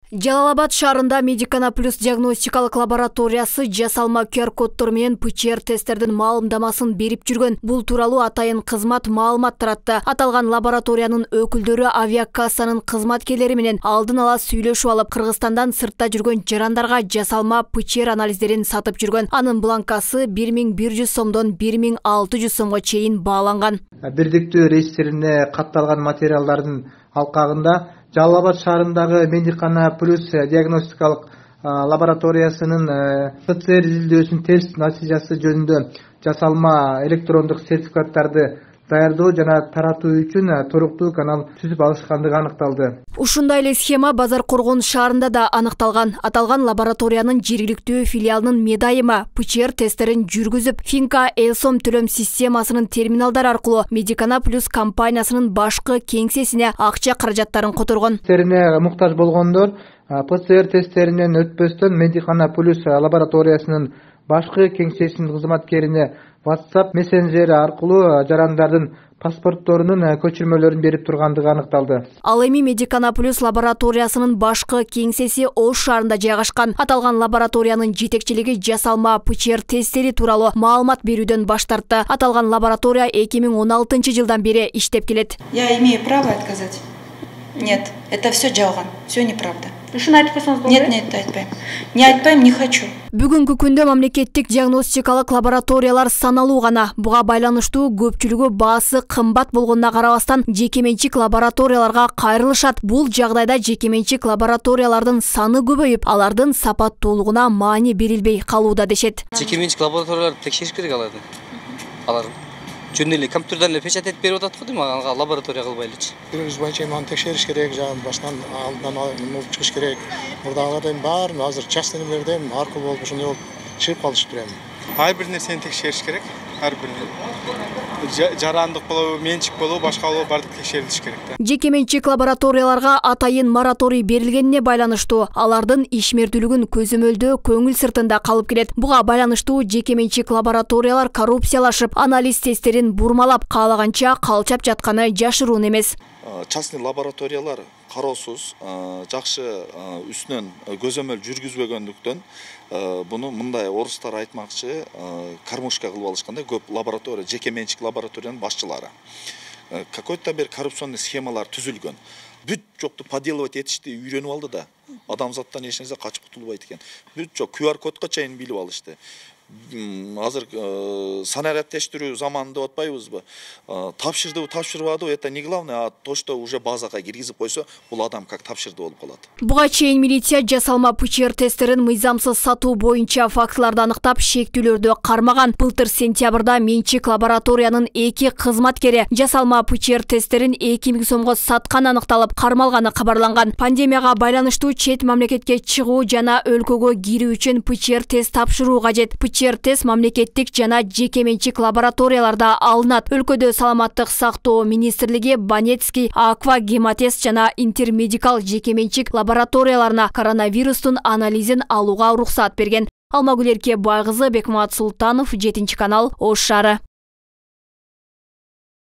Жалал-Абад шаарында Медикана плюс диагностикалык лабораториясы жасалма QR-коддор менен ПЧР тесттердин маалымдамасын берип жүргөн. Бул тууралуу атайын кызмат маалымат таратты. Аталган лабораториянын өкүлдөрү авиакассанын кызматкерлери менен алдын ала сүйлөшүп алып, Кыргызстандан сыртта жүргөн жарандарга жасалма ПЧР анализдерин сатып жүргөн. Анын бланкасы 1100 сомдон 1600 сомго чейин бааланган. Бирдиктүү рейстерине катталган материалдардын алкагында Жалал-Абад шаарындагы Медикана плюс диагностикалык лабораториясынын ПЦР изилдөөсүнүн тест натыйжасы жөнүндө жасалма электрондук сертификаттарды даярдоо жана таратуу үчүн туруктуу канал түзүп алышкандыгы аныкталды. Ушундай эле схема Базар Коргон шаарында да аныкталган. Аталган лабораториянын жергиликтүү филиалынын медайыма ПЧР тесттерин жүргүзүп, Финка Элсом төлөм системасынын терминалдары аркылуу Медикана плюс компаниясынын башкы кеңсесине акча каражаттарын которгон. Тесттерине муктаж болгондор ПЦР тесттеринен өтпөстөн Медикана плюс лабораториясынын башкы кеңсесинин кызматкерине WhatsApp мессенджери аркылуу жарандардын паспортторунун көчүрмөлөрүн берип тургандыгы аныкталды. Ал эми Медикана плюс лабораториясынын башкы кеңсеси Ош шаарында жайгашкан. Аталган лабораториянын жетекчилиги жасалма ПЧР тесттери тууралуу маалымат берүүдөн баш тартты. Аталган лаборатория 2016 жылдан бери иштеп келет. Я имею право отказать? Нет, это все жалган, все неправда. Нет, айтпайм. Не айтпайм, не хочу. Бүгүнкү күндө мамлекеттик диагностикалык лабораториялар саналуу гана. Буга байланыштуу көпчүлүгү баасы кымбат болгонуна карабастан жекеменчик лабораторияларга кайрылышат. Бул жагдайда жекеменчик лабораториялардын саны көбөйүп, алардын сапаттуулугуна маани берилбей калууда дешет. Жекеменчик лабораторияларды текшериш керек аларды. Алар жөн эле компьютерден эле печать этип берип атат го дейм, ага лаборатория кылбай элечи. Бирибиз боюнча аны текшериш керек, жагын башынан алдынан алып чыгыш керек. Мурдагылардын баарын азыр частный нелерден аркылуу болуп ошондой болуп чыгып калышып турам. Ар бир нерсени текшериш керек. Ар бир жарандык болобу, менчик болобу, башка болобу баардык текшерилиш керек да. Жекеменчик лабораторияларга атайын мораторий берилгенине байланыштуу алардын ишмердүүлүгүн көзөмөлдөө көңүл сыртында калып келет. Буга байланыштуу жекеменчик лабораториялар коррупциялашып, анализ тесттерин бурмалап, каалаганча калчап жатканы жашыруун эмес. Частный лабораториялар кароосуз, жакшы үстүнөн көзөмөл жүргүзбөгөндүктөн буну мындай орустар айтмакчы, кормушка кылып алышканда көп лаборатория, жеке менчик лабораториянын башчылары. Какой-то бир коррупционный схемалар түзүлгөн. Бүт жокту поделывать этишти үйрөнүп алды да. Адамзаттан эч нерсе качып кутулбайт экен. Бүт жок QR-кодко чейин билип алышты. Азыр санариаттештирүү заманы деп атпайбызбы? Тапшырдыбы, тапшырбадыбы, это не главное, а то, что уже базага киргизип койсо, бул адам как тапшырды болуп калат. Буга чейин милиция жасалма ПЧР тесттерин мыйзамсыз сатуу боюнча фактыларды аныктап, шектүүлөрдү кармаган. Былтыр сентябрда менчик лабораториянын 2 кызматкери жасалма ПЧР тесттерин 2000 сомго саткан аныкталып, кармалганы кабарланган. Пандемияга байланыштуу чет мамлекетке чыгуу жана өлкөгө кирүү үчүн ПЧР тест тапшыруу кажет. ПЧР тест мамлекеттик жана жекеменчик лабораторияларда алынат. Өлкөдө саламаттык сактоо министрлиги Банецкий, Аква, Гематест жана Интермедикал жекеменчик лабораторияларына коронавирустун анализин алууга уруксат берген. Алмагүл Эрке Байгызы, Бекмат Султанов, 7 канал, Ош шаары.